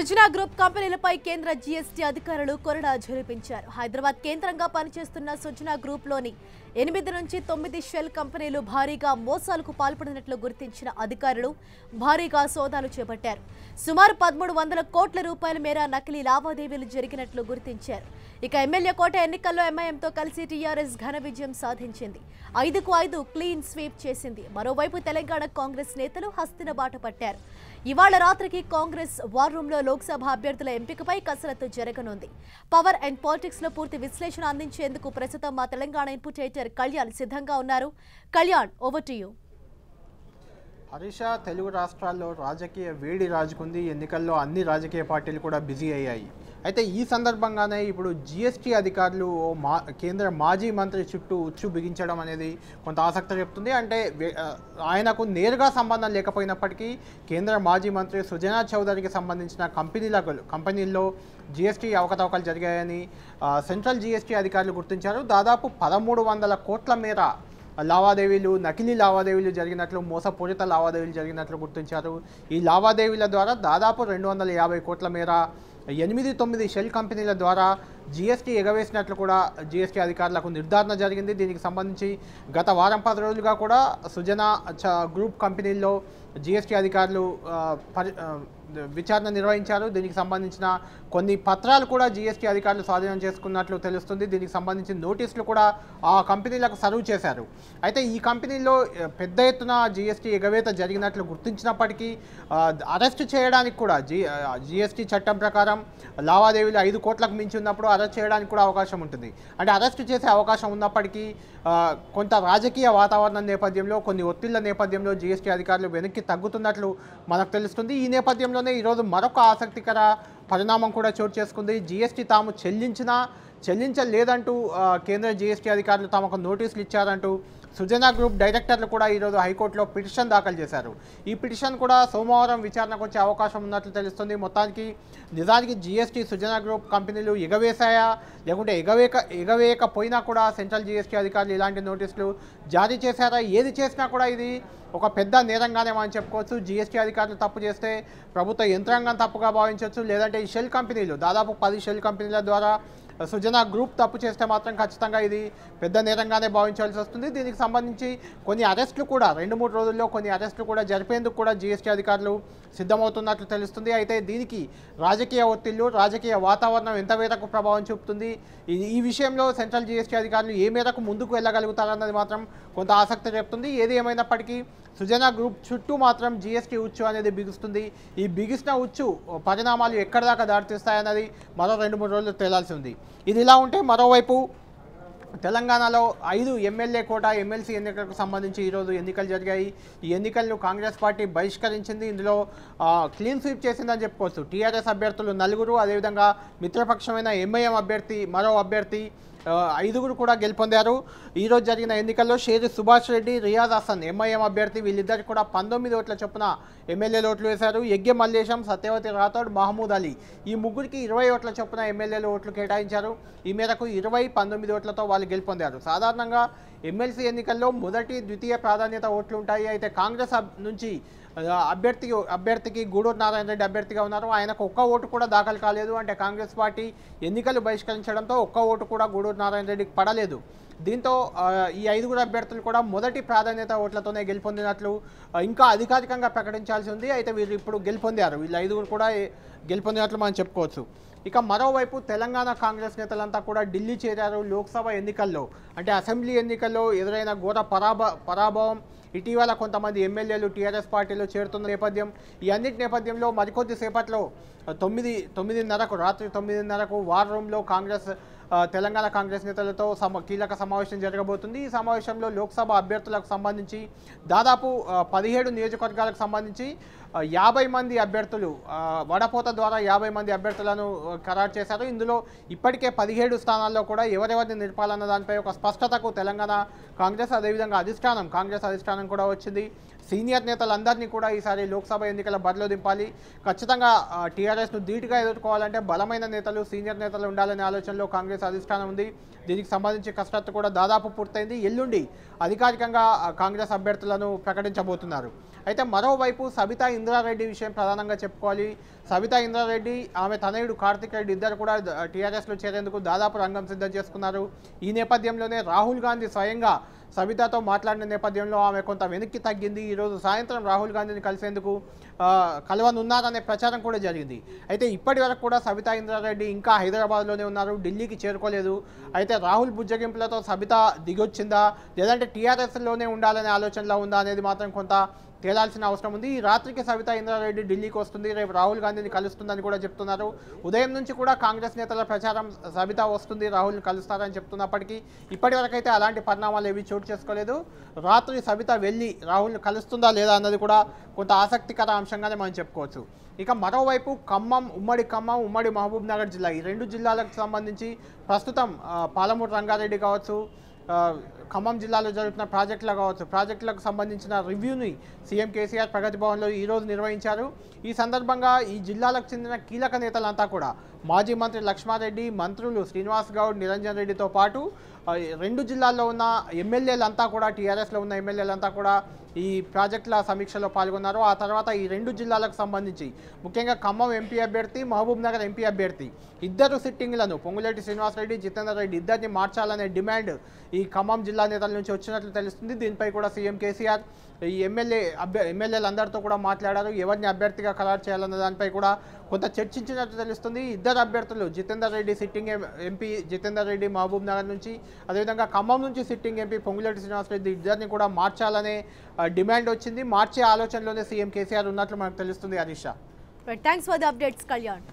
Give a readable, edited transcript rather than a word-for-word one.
Sujana group కంపెనీలపై కేంద్ర GST అధికారులు కొరడా ఝురిపించారు. హైదరాబాద్ కేంద్రంగా పనిచేస్తున్న సుజనా గ్రూప్లోని 8 నుంచి 9 షెల్ కంపెనీలు భారీగా మోసాలకు పాల్పడినట్లు గుర్తించిన అధికారులు భారీగా సోదాలు చేపట్టారు. సుమారు 1300 కోట్ల రూపాయల మేర నకిలీ లావాదేవీలు జరిగినట్లు గుర్తించారు. ఇక ఎమ్మెల్యే కోట ఎన్నికల్లో ఎంఐఎంతో కలిసి టీఆర్ఎస్ ఘన విజయం సాధించింది. 5కు 5 క్లీన్ స్వీప్ చేసింది. మరోవైపు తెలంగాణ కాంగ్రెస్ నేతలు హస్తిన బాట పట్టారు. ఇవాళ రాత్రికి కాంగ్రెస్ వార్ రూమ్ లో లోక్సభ అభ్యర్థుల ఎంపికపై కసరత్తు జరగనుంది. పవర్ అండ్ పాలిటిక్స్ లో పూర్తి విశ్లేషణ అందించేందుకు ప్రస్తుతం మా తెలంగాణ ఇన్పుట్ ఎడిటర్ కళ్యాణ్ సిద్ధంగా ఉన్నారు. Kalyan, over to you. Harisha, Telugu రాష్ట్రాల్లో రాజకీయ వేడి రాజుకుంది. ఎన్నికల్లో అన్ని రాజకీయ పార్టీలు కూడా బిజీ అయ్యాయి. అయితే ఈ సందర్భంగానే ఇప్పుడు జీఎస్టీ అధికారులు కేంద్ర మాజీ మంత్రి చుట్టూ ఉచ్చు బిగించడం అనేది కొంత ఆసక్తి చెప్తుంది. అంటే ఆయనకు నేరుగా సంబంధం లేకపోయినప్పటికీ కేంద్ర మాజీ మంత్రి సుజనా చౌదరికి సంబంధించిన కంపెనీల్లో జీఎస్టీ అవకతవకలు జరిగాయని సెంట్రల్ జీఎస్టీ అధికారులు గుర్తించారు. దాదాపు 1300 కోట్ల మేర లావాదేవీలు, నకిలీ లావాదేవీలు జరిగినట్లు, మోసపూరిత లావాదేవీలు జరిగినట్లు గుర్తించారు. ఈ లావాదేవీల ద్వారా దాదాపు 250 కోట్ల మేర 8-9 షెల్ కంపెనీల ద్వారా జీఎస్టీ ఎగవేసినట్లు కూడా జీఎస్టీ అధికారులకు నిర్ధారణ జరిగింది. దీనికి సంబంధించి గత వారం 10 రోజులుగా కూడా సుజనా గ్రూప్ కంపెనీల్లో జీఎస్టీ అధికారులు విచారణ నిర్వహించారు. దీనికి సంబంధించిన కొన్ని పత్రాలు కూడా జీఎస్టీ అధికారులు స్వాధీనం చేసుకున్నట్లు తెలుస్తుంది. దీనికి సంబంధించిన నోటీసులు కూడా ఆ కంపెనీలకు సర్వ్ చేశారు. అయితే ఈ కంపెనీల్లో పెద్ద ఎత్తున జీఎస్టీ ఎగవేత జరిగినట్లు గుర్తించినప్పటికీ అరెస్ట్ చేయడానికి కూడా జీఎస్టీ చట్టం ప్రకారం లావాదేవీలు 5 కోట్లకు మించి ఉన్నప్పుడు అరెస్ట్ చేయడానికి కూడా అవకాశం ఉంటుంది. అంటే అరెస్ట్ చేసే అవకాశం ఉన్నప్పటికీ కొంత రాజకీయ వాతావరణం నేపథ్యంలో, కొన్ని ఒత్తిళ్ల నేపథ్యంలో జీఎస్టీ అధికారులు వెనక్కి తగ్గుతున్నట్లు మనకు తెలుస్తుంది. ఈ నేపథ్యంలోనే ఈరోజు మరొక ఆసక్తికర పరిణామం కూడా చోటు చేసుకుంది. జీఎస్టీ తాము చెల్లించలేదంటూ కేంద్ర జీఎస్టీ అధికారులు తమకు నోటీసులు ఇచ్చారంటూ సుజనా గ్రూప్ డైరెక్టర్లు కూడా ఈరోజు హైకోర్టులో పిటిషన్ దాఖలు చేశారు. ఈ పిటిషన్ కూడా సోమవారం విచారణకు వచ్చే అవకాశం ఉన్నట్లు తెలుస్తుంది. మొత్తానికి నిజానికి జీఎస్టీ సుజనా గ్రూప్ కంపెనీలు ఎగవేశాయా, లేకుంటే ఎగవేయకపోయినా కూడా సెంట్రల్ జీఎస్టీ అధికారులు ఇలాంటి నోటీసులు జారీ చేశారా, ఏది చేసినా కూడా ఇది ఒక పెద్ద నేరంగానే మనం చెప్పుకోవచ్చు. జీఎస్టీ అధికారులు తప్పు చేస్తే ప్రభుత్వ యంత్రాంగం తప్పుగా భావించవచ్చు. లేదంటే ఈ షెల్ కంపెనీలు, దాదాపు 10 షెల్ కంపెనీల ద్వారా సుజనా గ్రూప్ తప్పు చేస్తే మాత్రం ఖచ్చితంగా ఇది పెద్ద నేరంగానే భావించాల్సి వస్తుంది. దీనికి సంబంధించి కొన్ని అరెస్టులు కూడా 2-3 రోజుల్లో కొన్ని అరెస్టులు కూడా జరిపేందుకు కూడా జీఎస్టీ అధికారులు సిద్ధమవుతున్నట్లు తెలుస్తుంది. అయితే దీనికి రాజకీయ ఒత్తిళ్లు, రాజకీయ వాతావరణం ఎంత మేరకు ప్రభావం చూపుతుంది, ఈ విషయంలో సెంట్రల్ జీఎస్టీ అధికారులు ఏ మేరకు ముందుకు వెళ్ళగలుగుతారన్నది మాత్రం కొంత ఆసక్తి చెప్తుంది. ఏది ఏమైనప్పటికీ సుజనా గ్రూప్ చుట్టూ మాత్రం జీఎస్టీ ఉచ్చు అనేది బిగుస్తుంది. ఈ బిగిసిన ఉచ్చు పరిణామాలు ఎక్కడి దాకా దారితీస్తాయన్నది మరో 2-3 రోజులు తేలాల్సి ఉంది. ఇది ఇలా ఉంటే మరోవైపు తెలంగాణలో 5 ఎమ్మెల్యే కోట ఎమ్మెల్సీ ఎన్నికలకు సంబంధించి ఈరోజు ఎన్నికలు జరిగాయి. ఈ ఎన్నికలను కాంగ్రెస్ పార్టీ బహిష్కరించింది. ఇందులో క్లీన్ స్వీప్ చేసిందని చెప్పుకోవచ్చు. టీఆర్ఎస్ అభ్యర్థులు 4, అదేవిధంగా మిత్రపక్షమైన ఎంఐఎం అభ్యర్థి మరో అభ్యర్థి 5 కూడా గెలుపొందారు. ఈరోజు జరిగిన ఎన్నికల్లో షేరి సుభాష్ రెడ్డి, రియాజ్ హసన్ ఎంఐఎం అభ్యర్థి వీళ్ళిద్దరికి కూడా 19 ఓట్ల చొప్పున ఎమ్మెల్యేలు ఓట్లు వేశారు. యజ్ఞ మల్లేశం, సత్యవతి రాథోడ్, మహమూద్ అలీ ఈ ముగ్గురికి 20 ఓట్ల చొప్పున ఎమ్మెల్యేలు ఓట్లు కేటాయించారు. ఈ మేరకు 20-19 ఓట్లతో వాళ్ళు గెలుపొందారు. సాధారణంగా ఎమ్మెల్సీ ఎన్నికల్లో మొదటి, ద్వితీయ ప్రాధాన్యత ఓట్లు ఉంటాయి. అయితే కాంగ్రెస్ నుంచి అభ్యర్థికి గూడూరు నారాయణ రెడ్డి అభ్యర్థిగా ఉన్నారు. ఆయనకు ఒక్క ఓటు కూడా దాఖలు కాలేదు. అంటే కాంగ్రెస్ పార్టీ ఎన్నికలు బహిష్కరించడంతో ఒక్క ఓటు కూడా గూడూరు నారాయణ రెడ్డికి పడలేదు. దీంతో ఈ 5 అభ్యర్థులు కూడా మొదటి ప్రాధాన్యత ఓట్లతోనే గెలుపొందినట్లు ఇంకా అధికారికంగా ప్రకటించాల్సి ఉంది. అయితే వీళ్ళు ఇప్పుడు గెలుపొందారు. వీళ్ళు 5 కూడా గెలుపొందినట్లు మనం చెప్పుకోవచ్చు. ఇక మరోవైపు తెలంగాణ కాంగ్రెస్ నేతలంతా కూడా ఢిల్లీ చేరారు. లోక్సభ ఎన్నికల్లో, అంటే అసెంబ్లీ ఎన్నికల్లో ఎదురైన ఘోర పరాభవం, ఇటీవల కొంతమంది ఎమ్మెల్యేలు టీఆర్ఎస్ పార్టీలో చేరుతున్న నేపథ్యం, ఈ అన్నిటి నేపథ్యంలో మరికొద్ది సేపట్లో 9:30కు రాత్రి 9:30కు వార్ రూమ్లో తెలంగాణ కాంగ్రెస్ నేతలతో కీలక సమావేశం జరగబోతుంది. ఈ సమావేశంలో లోక్సభ అభ్యర్థులకు సంబంధించి దాదాపు 17 నియోజకవర్గాలకు సంబంధించి 50 మంది అభ్యర్థులు వడపోత ద్వారా 50 మంది అభ్యర్థులను ఖరారు చేశారు. ఇందులో ఇప్పటికే 17 స్థానాల్లో కూడా ఎవరెవరిని నిలపాలన్న దానిపై ఒక స్పష్టతకు తెలంగాణ కాంగ్రెస్, అదేవిధంగా కాంగ్రెస్ అధిష్టానం కూడా వచ్చింది. సీనియర్ నేతలందరినీ కూడా ఈసారి లోక్సభ ఎన్నికల బరిలో దింపాలి. ఖచ్చితంగా టీఆర్ఎస్ను ధీటుగా ఎదుర్కోవాలంటే బలమైన నేతలు, సీనియర్ నేతలు ఉండాలనే ఆలోచనలో కాంగ్రెస్ అధిష్టానం ఉంది. దీనికి సంబంధించి కసరత్తు కూడా దాదాపు పూర్తయింది. ఎల్లుండి అధికారికంగా కాంగ్రెస్ అభ్యర్థులను ప్రకటించబోతున్నారు. అయితే మరోవైపు సబితా ఇంద్రారెడ్డి విషయం ప్రధానంగా చెప్పుకోవాలి. సబితా ఇంద్రారెడ్డి ఆమె తనయుడు కార్తిక్ రెడ్డి ఇద్దరు కూడా టీఆర్ఎస్లో చేరేందుకు దాదాపు రంగం సిద్ధం చేసుకున్నారు. ఈ నేపథ్యంలోనే రాహుల్ గాంధీ స్వయంగా సబితాతో మాట్లాడిన నేపథ్యంలో ఆమె కొంత వెనక్కి తగ్గింది. ఈరోజు సాయంత్రం రాహుల్ గాంధీని కలిసేందుకు కలవనున్నారనే ప్రచారం కూడా జరిగింది. అయితే ఇప్పటి వరకు కూడా సబితా ఇంద్రారెడ్డి ఇంకా హైదరాబాద్లోనే ఉన్నారు, ఢిల్లీకి చేరుకోలేదు. అయితే రాహుల్ బుజ్జగింపులతో సబితా దిగొచ్చిందా లేదంటే టీఆర్ఎస్లోనే ఉండాలనే ఆలోచనలో ఉందా అనేది మాత్రం కొంత తేలాల్సిన అవసరం ఉంది. ఈ రాత్రికి సబితా ఇంద్రారెడ్డి ఢిల్లీకి వస్తుంది, రేపు రాహుల్ గాంధీని కలుస్తుందని కూడా చెప్తున్నారు. ఉదయం నుంచి కూడా కాంగ్రెస్ నేతల ప్రచారం సబితా వస్తుంది, రాహుల్ని కలుస్తారని చెప్తున్నప్పటికీ ఇప్పటివరకైతే అలాంటి పరిణామాలు ఏవి చోటు చేసుకోలేదు. రాత్రి సబితా వెళ్ళి రాహుల్ని కలుస్తుందా లేదా అన్నది కూడా కొంత ఆసక్తికర అంశంగానే మనం చెప్పుకోవచ్చు. ఇక మరోవైపు ఖమ్మం, ఉమ్మడి మహబూబ్ నగర్ జిల్లా, ఈ రెండు జిల్లాలకు సంబంధించి ప్రస్తుతం పాలమూరు రంగారెడ్డి కావచ్చు, ఖమ్మం జిల్లాలో జరుగుతున్న ప్రాజెక్టులకు సంబంధించిన రివ్యూని సీఎం కేసీఆర్ ప్రగతి భవన్లో ఈరోజు నిర్వహించారు. ఈ సందర్భంగా ఈ జిల్లాలకు చెందిన కీలక నేతలంతా కూడా మాజీ మంత్రి లక్ష్మారెడ్డి, మంత్రులు శ్రీనివాస్ గౌడ్, నిరంజన్ రెడ్డితో పాటు రెండు జిల్లాల్లో ఉన్న ఎమ్మెల్యేలంతా కూడా, టీఆర్ఎస్లో ఉన్న ఎమ్మెల్యేలంతా కూడా ఈ ప్రాజెక్టుల సమీక్షలో పాల్గొన్నారు. ఆ తర్వాత ఈ రెండు జిల్లాలకు సంబంధించి ముఖ్యంగా ఖమ్మం ఎంపీ అభ్యర్థి, మహబూబ్ నగర్ ఎంపీ అభ్యర్థి ఇద్దరు సిట్టింగ్లను పొంగులేటి శ్రీనివాసరెడ్డి, జితేందర్ రెడ్డి ఇద్దరిని మార్చాలనే డిమాండ్ ఈ ఖమ్మం జిల్లా నేతల నుంచి వచ్చినట్లు తెలుస్తుంది. దీనిపై కూడా సీఎం కేసీఆర్ ఈ ఎమ్మెల్యేలందరితో కూడా మాట్లాడారు. ఎవరిని అభ్యర్థిగా ఖరారు చేయాలన్న దానిపై కూడా కొంత చర్చించినట్టు తెలుస్తుంది. ఇద్దరు అభ్యర్థులు జితేందర్ రెడ్డి సిట్టింగ్ ఎంపీ జితేందర్ రెడ్డి మహబూబ్ నగర్ నుంచి, అదేవిధంగా ఖమ్మం నుంచి సిట్టింగ్ ఎంపీ పొంగులేటి శ్రీనివాసరెడ్డి ఇద్దరిని కూడా మార్చాలనే డిమాండ్ వచ్చింది. మార్చే ఆలోచనలోనే సీఎం కేసీఆర్ ఉన్నట్లు మనకు తెలుస్తుంది. Harisha, thanks for the updates Kalyan.